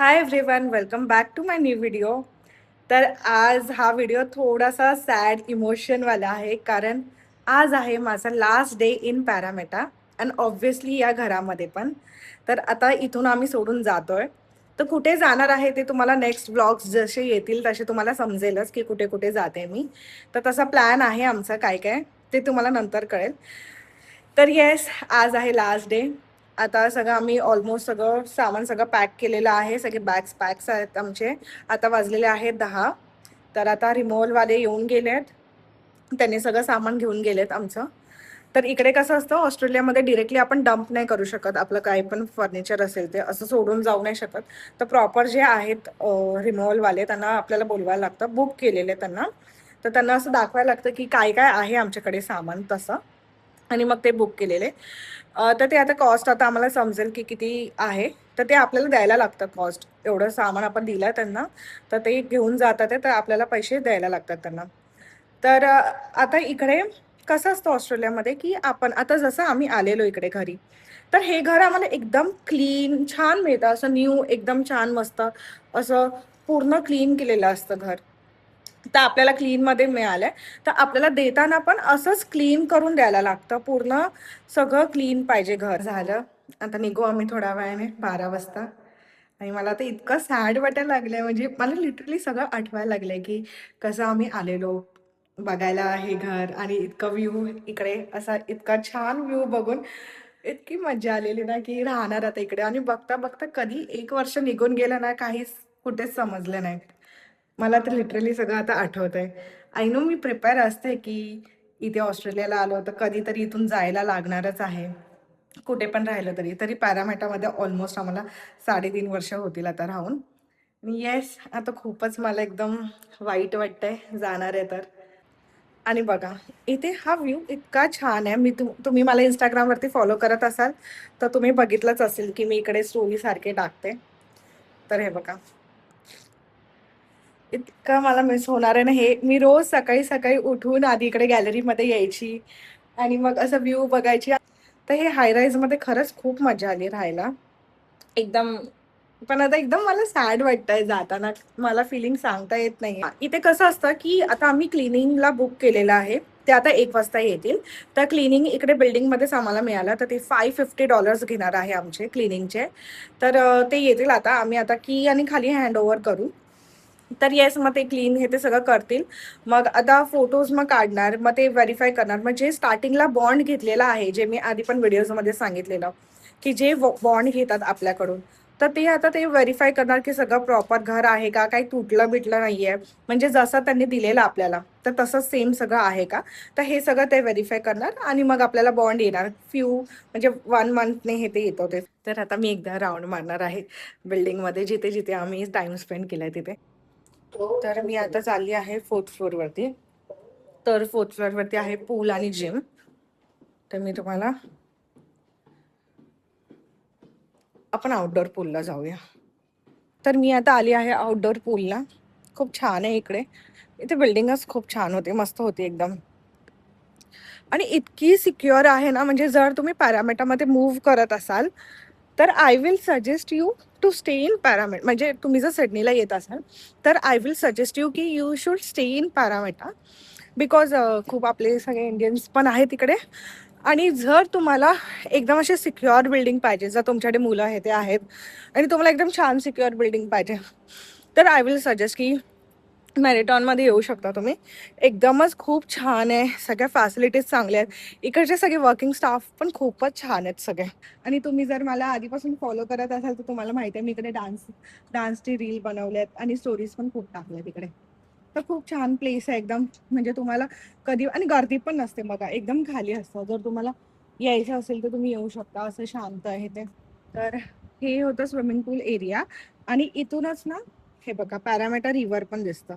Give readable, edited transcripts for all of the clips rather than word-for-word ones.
High everyone, welcome back to my new video. तर आज हा व्हिडिओ थोडासा सॅड इमोशनवाला आहे, कारण आज आहे माझा last day in Parramatta and obviously या घरामध्ये पण. तर आता इथून आम्ही सोडून जातोय. तर कुठे जाणार आहे ते तुम्हाला नेक्स्ट व्लॉग्स जसे येतील तसे तुम्हाला समजेलच की कुठे कुठे जाते मी. तर तसा प्लॅन आहे आमचा काय काय ते तुम्हाला नंतर कळेल. तर येस, आज आहे लास्ट डे. आता सगळं आम्ही ऑलमोस्ट सगळं सामान सगळं पॅक केलेलं आहे. सगळे बॅग्स पॅक्स आहेत आमचे. आता वाजलेले आहेत 10. तर आता रिमोव्हलवाले येऊन गेलेत. त्यांनी सगळं सामान घेऊन गेलेत आमचं. तर इकडे कसं असतं, ऑस्ट्रेलियामध्ये डिरेक्टली आपण डंप नाही करू शकत. आपलं काही पण फर्निचर असेल ते असं सोडून जाऊ नाही शकत. तर प्रॉपर जे आहेत रिमोव्हलवाले त्यांना आपल्याला बोलवायला लागतं, बुक केलेले त्यांना. तर त्यांना असं दाखवायला लागतं की काय काय आहे आमच्याकडे सामान तसं. आणि मग ते बुक केलेले. तर ते आता कॉस्ट आता आम्हाला समजेल की किती आहे. तर ते आपल्याला द्यायला लागतं कॉस्ट. एवढं सामान आपण दिलं त्यांना, तर ते घेऊन जातात आहे, तर आपल्याला पैसे द्यायला लागतात त्यांना. तर आता इकडे कसं असतं ऑस्ट्रेलियामध्ये, की आपण आता जसं आम्ही आलेलो इकडे घरी, तर हे घर आम्हाला एकदम क्लीन छान मिळतं. असं न्यू एकदम छान मस्त असं पूर्ण क्लीन केलेलं असतं घर. तर आपल्याला क्लीनमध्ये मिळालंय. तर आपल्याला देताना पण असंच क्लीन करून द्यायला लागतं. पूर्ण सगळं क्लीन पाहिजे घर. झालं. आता निघू आम्ही थोड्या वेळाने 12 वाजता. आणि मला आता इतकं सॅड वाटायला लागलंय, म्हणजे मला लिटरली सगळं आठवायला लागलंय, की कसं आम्ही आलेलो बघायला हे घर आणि इतकं व्ह्यू इकडे असा इतका छान व्ह्यू बघून इतकी मजा आलेली ना, की राहणार आता इकडे. आणि बघता बघता कधी 1 वर्ष निघून गेलं ना, काहीच कुठेच समजलं नाही. मला तर लिटरली सगळं आता आठवतंय. आय नो मी प्रिपेअर असते, की इथे ऑस्ट्रेलियाला आलो तर कधीतरी इथून जायला लागणारच आहे. कुठे पण राहिलं तरी. तरी पॅरामेटामध्ये ऑलमोस्ट आम्हाला 3.5 वर्ष होतील आता राहून. येस, आता खूपच मला एकदम वाईट वाटतंय जाणार आहे तर. आणि बघा, इथे हा व्ह्यू इतका छान आहे. तुम्ही मला Instagramवरती फॉलो करत असाल, तर तुम्ही बघितलंच असेल, की मी इकडे स्टोरीसारखे टाकते. तर हे बघा. इतकं मला मिस होणार आहे ना हे. मी रोज सकाळी-सकाळी उठून आधी इकडे गॅलरीमध्ये यायची आणि मग असं व्ह्यू बघायची. तर हे हाय राईजमध्ये खरंच खूप मजा आली राहायला. एकदम. पण आता एकदम मला सॅड वाटतंय जाताना. मला फिलिंग सांगता येत नाहीये. इथे कसं असतं, की आता आम्ही क्लिनिंगला बुक केलेलं आहे. ते आता 1 वाजता येतील. तर क्लिनिंग इकडे बिल्डिंगमध्येच आम्हाला मिळालं. तर ते $550 घेणार आहे आमचे क्लिनिंगचे. तर ते येतील आता. आम्ही आता की आणि खाली हँडओव्हर करू. तर येस, मग ते क्लीन हे ते सगळं करतील. मग आता फोटोज मग काढणार, मग ते व्हेरिफाय करणार. मग जे स्टार्टिंगला बॉन्ड घेतलेला आहे, जे मी आधी पण व्हिडिओजमध्ये सांगितलेलं, की जे बॉन्ड घेतात आपल्याकडून, तर ते आता ते व्हेरिफाय करणार, की सगळं प्रॉपर घर आहे का, काही तुटलं-बिटलं नाहीये. म्हणजे जसं त्यांनी दिलेलं आपल्याला, तर तसंच सेम सगळं आहे का? तर हे सगळं ते व्हेरिफाय करणार आणि मग आपल्याला बॉन्ड येणार. म्हणजे 1 मंथने हे ते येतं ते. तर आता मी एकदा राउंड मारणार आहे बिल्डिंगमध्ये, जिथे-जिथे आम्ही टाईम स्पेंड केलाय तिथे. तर मी आता चालली आहे 4th फ्लोअरवरती. तर 4th फ्लोअरवरती आहे पूल आणि जिम. तर मी तुम्हाला आपण आउटडोअर पूलला जाऊया. तर मी आता आली आहे आउटडोअर पूलला. खूप छान आहे इकडे. इथे बिल्डिंगच खूप छान होती, मस्त होती एकदम. आणि इतकी सिक्युअर आहे ना, म्हणजे जर तुम्ही पॅरामेटामध्ये मूव्ह करत असाल, तर I will suggest you to stay in Parramatta. म्हणजे तुम्ही जर सिडनीला येत असाल, तर आय विल सजेस्ट यू की you should stay in Parramatta. Because खूप आपले सगळे इंडियन्स पण आहेत तिकडे. आणि जर तुम्हाला एकदम असे सिक्युअर बिल्डिंग पाहिजे, जर तुमच्याकडे मुलं आहे ते आहेत आणि तुम्हाला एकदम छान सिक्युअर बिल्डिंग पाहिजे, तर आय विल सजेस्ट की मॅरिटॉनमध्ये येऊ शकता तुम्ही. एकदमच खूप छान आहे. सगळ्या फॅसिलिटीज चांगल्या आहेत. इकडचे सगळे वर्किंग स्टाफ पण खूपच छान आहेत सगळे. आणि तुम्ही जर मला आधीपासून फॉलो करत असाल, तर तुम्हाला माहिती आहे मी इकडे डान्सची रील बनवल्यात आणि स्टोरीज पण खूप टाकल्यात इकडे. तर खूप छान प्लेस आहे एकदम. म्हणजे तुम्हाला कधी आणि गर्दी पण नसते बघा, एकदम खाली असतं. जर तुम्हाला यायचं असेल तर तुम्ही येऊ शकता. असं शांत आहे ते. तर हे होतं स्विमिंग पूल एरिया. आणि इथूनच ना, हे बघा पॅरामेटा रिव्हर पण दिसतं.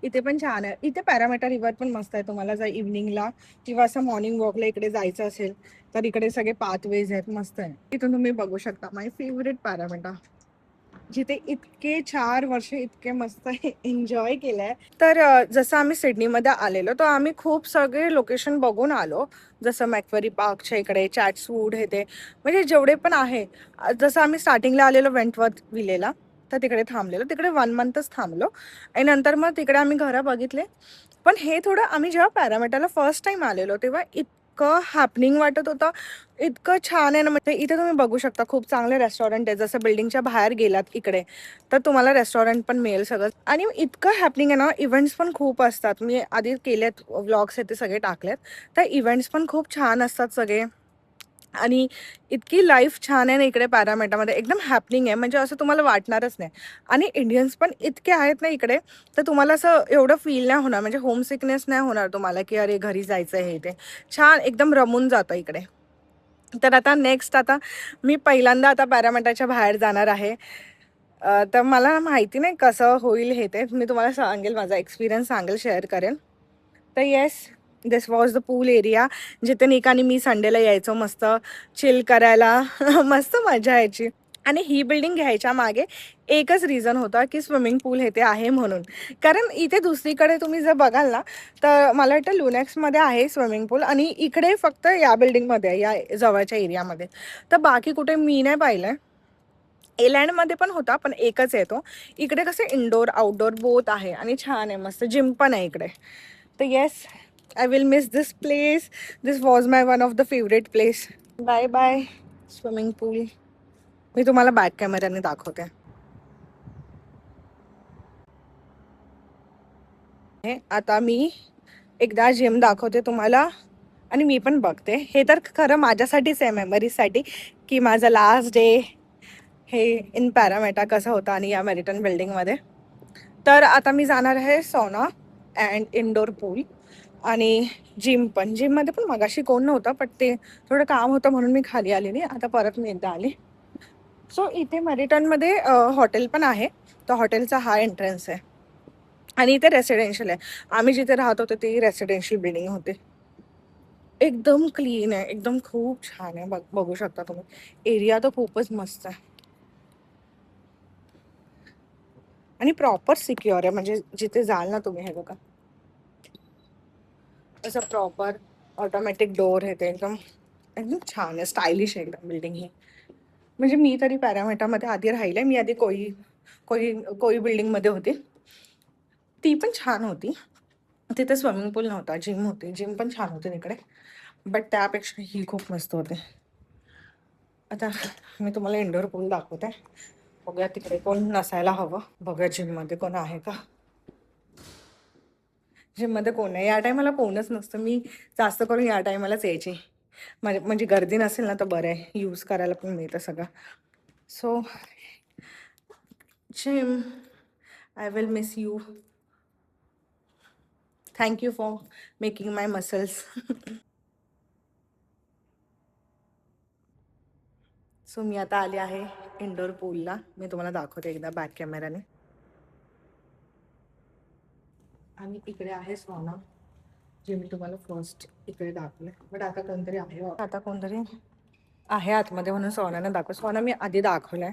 इथे पण छान आहे. इथे पॅरामेटा रिव्हर पण मस्त आहे. तुम्हाला जर इव्हनिंगला किंवा असं मॉर्निंग वॉकला इकडे जायचं असेल, तर इकडे सगळे पाथवेज आहेत, मस्त आहे. इथून तुम्ही बघू शकता माय फेवरेट पॅरामेटा. जिथे इतके 4 वर्ष इतके मस्त एन्जॉय केलंय. तर जसं आम्ही सिडनीमध्ये आलेलो तर आम्ही खूप सगळे लोकेशन बघून आलो. जसं मॅक्वेरी पार्कच्या इकडे चॅट्सवूड हे ते म्हणजे जेवढे पण आहे. जसं आम्ही स्टार्टिंगला आलेलो वेंटवर्थ विलेला तर तिकडे थांबलेलो. तिकडे 1 मंथच थांबलो आणि नंतर मग तिकडे आम्ही घरं बघितले. पण हे थोडं आम्ही जेव्हा पॅरामेटाला फर्स्ट टाइम आलेलो तेव्हा इतकं हॅपनिंग वाटत होतं. इतकं छान आहे ना म्हणजे इथे तुम्ही बघू शकता खूप चांगले रेस्टॉरंट आहे. जसं बिल्डिंगच्या बाहेर गेलात इकडे तर तुम्हाला रेस्टॉरंट पण मिळेल सगळं आणि इतकं हॅपनिंग आहे ना. इव्हेंट्स पण खूप असतात. मी आधी केलेत व्लॉग्स आहेत ते सगळे टाकलेत. तर इव्हेंट्स पण खूप छान असतात सगळे आणि इतकी लाईफ छान आहे ना इकडे पॅरामेटामध्ये एकदम हॅपनिंग आहे म्हणजे असं तुम्हाला वाटणारच नाही. आणि इंडियन्स पण इतके आहेत ना इकडे तर तुम्हाला असं एवढं फील नाही होणार म्हणजे होम सिकनेस नाही होणार तुम्हाला की अरे घरी जायचं हे ते छान एकदम रमून जातं इकडे. तर आता नेक्स्ट आता मी पहिल्यांदा आता पॅरामेटाच्या बाहेर जाणार आहे. तर मला माहिती नाही कसं होईल हे ते मी तुम्हाला सांगेल माझा एक्सपिरियन्स सांगेल शेअर करेन. तर yes this was the pool area जिथे निक आणि मी संडेला यायचो मस्त चिल करायला मस्त मजा यायची. आणि ही बिल्डिंग घ्यायच्या मागे एकच रिझन होता की स्विमिंग पूल हे ते आहे म्हणून. कारण इथे दुसरीकडे तुम्ही जर बघाल ना तर मला वाटतं लुनेक्समध्ये आहे स्विमिंग पूल आणि इकडे फक्त या बिल्डिंगमध्ये या जवळच्या एरियामध्ये. तर बाकी कुठे मी नाही पाहिलं. एलँडमध्ये पण होता पण एकच आहे तो. इकडे कसं इनडोअर आउटडोअर बोथ आहे आणि छान आहे मस्त जिम पण आहे इकडे. तर yes I will miss this place. This was my one of the favourite place. Bye bye swimming pool. मी तुम्हाला बॅक कॅमेऱ्याने दाखवते. आता मी एकदा जिम दाखवते तुम्हाला आणि मी पण बघते. हे तर खरं माझ्यासाठीच आहे मेमरीजसाठी की माझं लास्ट डे हे इन पॅरामेटा कसं होतं आणि या मेरिटन बिल्डिंगमध्ये. तर आता मी जाणार आहे सौना अँड इनडोअर पूल आणि जिम पण. जिममध्ये पण मगाशी कोण नव्हतं पण ते थोडं काम होतं म्हणून मी खाली आलेली. आता परत मी एकदा आले. सो इथे मेरिटनमध्ये हॉटेल पण आहे. तर हॉटेलचा हा एंट्रन्स आहे आणि इथे रेसिडेन्शियल आहे. आम्ही जिथे राहत होतो ती रेसिडेन्शियल बिल्डिंग होते. एकदम क्लीन आहे एकदम खूप छान आहे. बघू शकता तुम्ही. एरिया तर खूपच मस्त आहे आणि प्रॉपर सिक्युअर आहे म्हणजे जिथे जाल ना तुम्ही हे बघा असं प्रॉपर ऑटोमॅटिक डोअर आहे ते एकदम एकदम छान आहे स्टायलिश आहे एकदम बिल्डिंग ही. म्हणजे मी तरी पॅरामेटामध्ये आधी राहिले. मी आधी कोई कोई कोई बिल्डिंगमध्ये होती. ती पण छान होती. तिथे स्विमिंग पूल नव्हता जिम होती. जिम पण छान होती तिकडे बट त्यापेक्षा ही खूप मस्त होते. आता मी तुम्हाला इंडोर पूल दाखवते. बघूया तिकडे कोण नसायला हवं. बघूया जिममध्ये कोण आहे का. जिममध्ये कोण आहे या टायमाला कोणच नसतं. मी जास्त करून या टायमालाच यायची म्हणजे गर्दी नसेल ना तर बरं आहे यूज करायला पण मिळतं सगळं. So gym I will miss you. Thank you for making my muscles. So मी आता आले आहे इंडोर पूलला. मी तुम्हाला दाखवते एकदा बॅक कॅमेऱ्याने. आणि इकडे आहे सौना जे मी तुम्हाला फर्स्ट इकडे दाखवले बट आता कोणतरी आहे. आता कोणतरी आहे आतमध्ये म्हणून सोनाने दाखव. सोना मी आधी दाखवलाय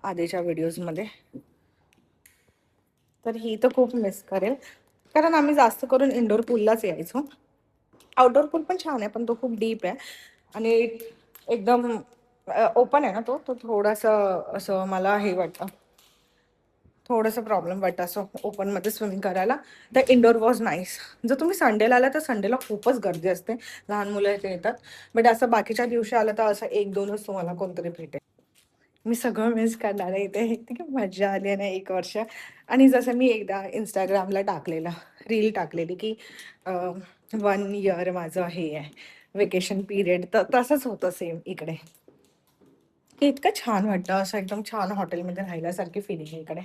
आधीच्या व्हिडिओजमध्ये. तर ही तर खूप मिस करेल कारण आम्ही जास्त करून इंडोर पूललाच यायचो. आउटडोर पूल पण छान आहे पण तो खूप डीप आहे आणि एकदम ओपन आहे ना तो तो थोडंसं असं मला हे वाटतं थोडंसं प्रॉब्लेम वाटतं असं ओपनमध्ये स्विमिंग करायला. तर इंडोर वॉज नाईस. जर तुम्ही संडेला आला तर संडेला खूपच गर्दी असते. लहान मुलं इथे येतात बट असं बाकीच्या दिवशी आलं तर असं 1-2च तुम्हाला कोणतरी भेटेल. मी सगळं मिस करणार आहे इथे. किती मजा आली आहे ना 1 वर्ष. आणि जसं मी एकदा इंस्टाग्रामला टाकलेलं रील टाकलेली की 1 इयर माझं हे आहे वेकेशन पिरियड. तर तसंच होतं सेम इकडे. इतकं छान वाटतं असं एकदम छान हॉटेलमध्ये राहिल्यासारखी फिलिंग आहे इकडे.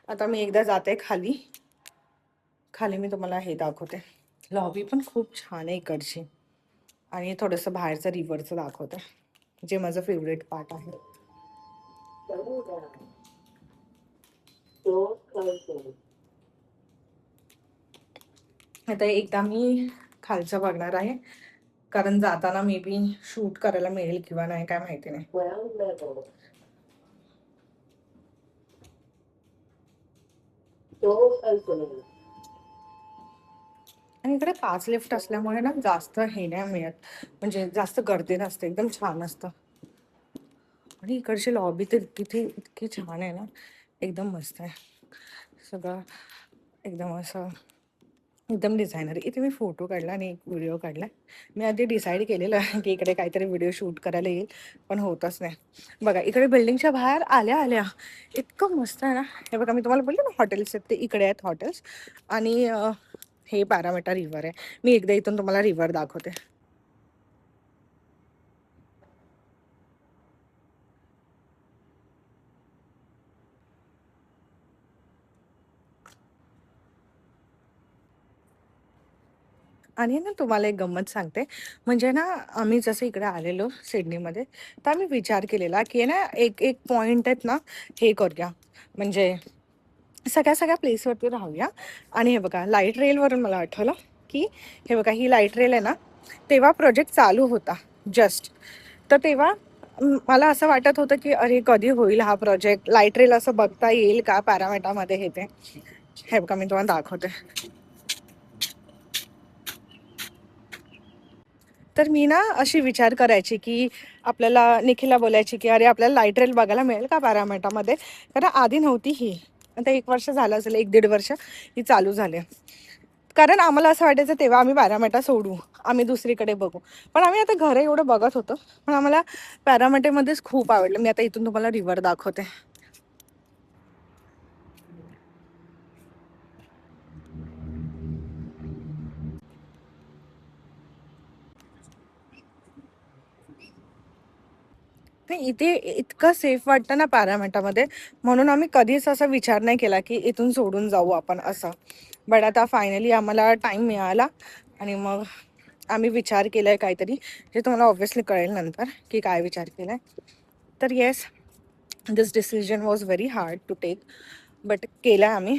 आता मी एकदा जाते खाली. खाली मी तुम्हाला हे दाखवते. लॉबी पण खूप छान आहे इकडची आणि थोडंसं बाहेरचं रिव्हरचं दाखवते जे माझं फेवरेट पार्ट आहे. आता एकदा मी खालचं बघणार आहे कारण जाताना मे बी शूट करायला मिळेल किंवा नाही काय माहिती नाही. आणि इकडे 5 लिफ्ट असल्यामुळे ना जास्त हे नाही मिळत, म्हणजे जास्त गर्दी नसते, एकदम छान असतं. आणि इकडची लॉबी तर तिथे इतकी छान आहे ना, एकदम मस्त आहे सगळं, एकदम असं एकदम डिझायनर. इथे मी फोटो काढला आणि एक व्हिडिओ काढला. मी आधी डिसाईड केलेलं की इकडे काहीतरी व्हिडिओ शूट करायला येईल, पण होतच नाही. बघा इकडे बिल्डिंगच्या बाहेर आल्या आल्या इतकं मस्त आहे ना. हे बघा मी तुम्हाला बोलले ना हॉटेल्स आहेत, ते इकडे आहेत हॉटेल्स. आणि हे पॅरामीटर रिव्हर आहे. मी एकदा इथून तुम्हाला रिव्हर दाखवते. आणि ना तुम्हाला एक गंमत सांगते, म्हणजे ना आम्ही जसं इकडे आलेलो सिडनीमध्ये, तर आम्ही विचार केलेला की ना एक एक पॉईंट आहेत ना, हे करूया, म्हणजे सगळ्या सगळ्या प्लेसवरती राहूया. आणि हे बघा लाईट रेलवरून मला आठवलं की हे बघा ही लाईट रेल आहे ना, तेव्हा प्रोजेक्ट चालू होता जस्ट. तर तेव्हा मला असं वाटत होतं की अरे कधी होईल हा प्रोजेक्ट, लाईट रेल असं बघता येईल का पॅरामेटामध्ये. हे ते हे बघा मी तुम्हाला दाखवते. तर मी ना अशी विचार करायची की आपल्याला निखिलला बोलायची की अरे आपल्याला लाईट रेल बघायला मिळेल का पॅरामेटामध्ये, कारण आधी नव्हती ही. आता 1 वर्ष झालं असेल, 1-1.5 वर्ष ही चालू झाली. कारण आम्हाला असं वाटायचं तेव्हा आम्ही पॅरामेटा सोडू, आम्ही दुसरीकडे बघू. पण आम्ही आता घर एवढं बघत होतो, पण आम्हाला पॅरामेटेमध्येच खूप आवडलं. मी आता इथून तुम्हाला रिव्हर दाखवते. नाही इथे इतकं सेफ वाटतं ना पॅरामेटामध्ये, म्हणून आम्ही कधीच असा विचार नाही केला की इथून सोडून जाऊ आपण असं. बट आता फायनली आम्हाला टाईम मिळाला आणि मग आम्ही विचार केला आहे काहीतरी, जे तुम्हाला ऑब्व्हियसली कळेल नंतर की काय विचार केला आहे. तर yes, this decision was very hard to take, but केला आम्ही.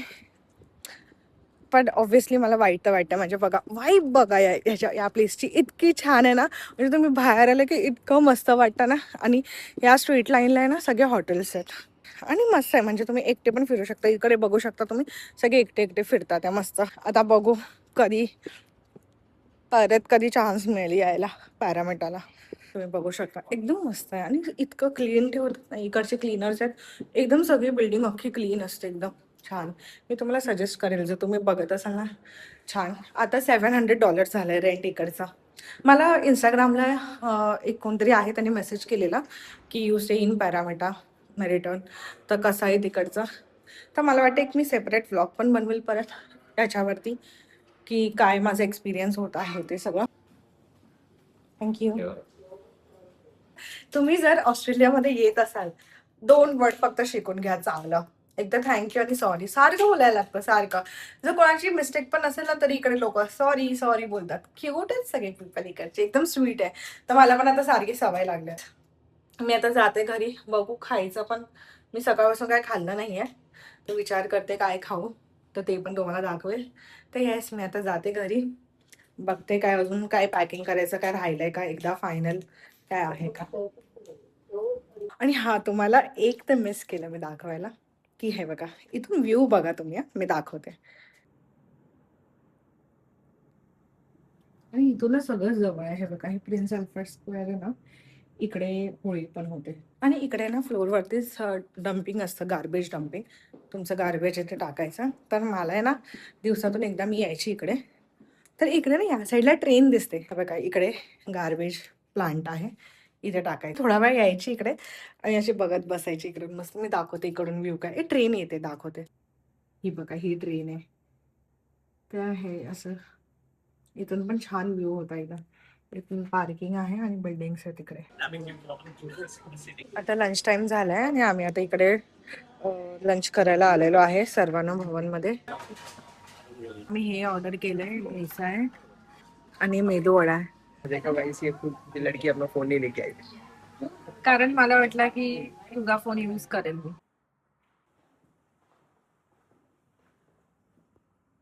पण ऑब्व्हियसली मला वाईट तर वाटतं. म्हणजे बघा वाईब बघा ह्याच्या या प्लेसची इतकी छान आहे ना, म्हणजे तुम्ही बाहेर आलं की इतकं मस्त वाटतं ना. आणि या स्ट्रीट लाईनला आहे ना सगळे हॉटेल्स आहेत आणि मस्त आहे. म्हणजे तुम्ही एकटे पण फिरू शकता. इकडे बघू शकता तुम्ही, सगळे एकटे एकटे फिरतात आहे मस्त. आता बघू कधी परत कधी चान्स मिळेल यायला पॅरामेटाला. तुम्ही बघू शकता एकदम मस्त आहे आणि इतकं क्लीन ठेवतात ना इकडचे क्लीनर्स आहेत. एकदम सगळी बिल्डिंग अख्खी क्लीन असते, एकदम छान. मी तुम्हाला सजेस्ट करेल जर तुम्ही बघत असाल ना. छान. आता $700 झालं आहे रेंट इकडचा. मला इंस्टाग्रामला एक कोणतरी आहे, त्यांनी मेसेज केलेला की यू स्टे इन पॅरामेटा मेरिटर्न, तर कसं आहे तिकडचं. तर मला वाटतं एक मी सेपरेट व्लॉग पण बनवेल परत त्याच्यावरती, की काय माझा एक्सपिरियन्स होत आहे ते सगळं. थँक्यू. तुम्ही जर ऑस्ट्रेलियामध्ये येत असाल, 2 वर्ड फक्त शिकून घ्या चांगलं. एकदा थँक्यू आणि सॉरी सारखं बोलायला लागतं, सारखं. जर कोणाची मिस्टेक पण असेल ना, तरी इकडे लोक सॉरी सॉरी बोलतात. क्यूट आहेत सगळे पीपल इकडचे, एकदम स्वीट आहे. तर मला पण आता सारखी सवय लागली. मी आता जाते घरी, बघू खायचं पण. मी सकाळपासून काय खाल्लं नाहीये, तर विचार करते काय खाऊ, तर ते पण तुम्हाला दाखवेल. तर येस, मी आता जाते घरी, बघते काय अजून काय पॅकिंग करायचं काय राहिलंय का, एकदा फायनल काय आहे का. आणि हा तुम्हाला एक तर मिस केलं मी दाखवायला, की हे बघा इथून व्ह्यू बघा तुम्ही. मी दाखवते. आणि इथूनच सगळं जवळ आहे. हे बघा हे प्रिन्स अल्फ्रेड स्क्वेअर आहे ना, इकडे होळी पण होते. आणि इकडे ना फ्लोअरवरतीच डम्पिंग असतं, गार्बेज डम्पिंग. तुमचं गार्बेज इथे टाकायचं. तर मला आहे ना दिवसातून एकदा मी यायची इकडे. तर इकडे ना या साईडला ट्रेन दिसते. हे बघा इकडे गार्बेज प्लांट आहे, इथे टाकायचं. थोडा वेळ यायची इकडे आणि अशी बघत बसायची इकडून. मस्त मी दाखवते इकडून व्ह्यू काय. ट्रेन येते दाखवते. ही बघा ही ट्रेन आहे. तर हे असं इथून पण छान व्ह्यू होता इथं. इथून पार्किंग आहे आणि बिल्डिंग्स आहे तिकडे. आता लंच टाइम झालाय आणि आम्ही आता इकडे लंच करायला आलेलो आहे सर्वांना भवनमध्ये. मी हे ऑर्डर केलंय, डोसा आहे आणि मेदू वडा आहे. देखा गाइस, ये लड़की अपना फोन नहीं लेके आई, कारण मला वाटलं की तुझा फोन यूज करेल मी.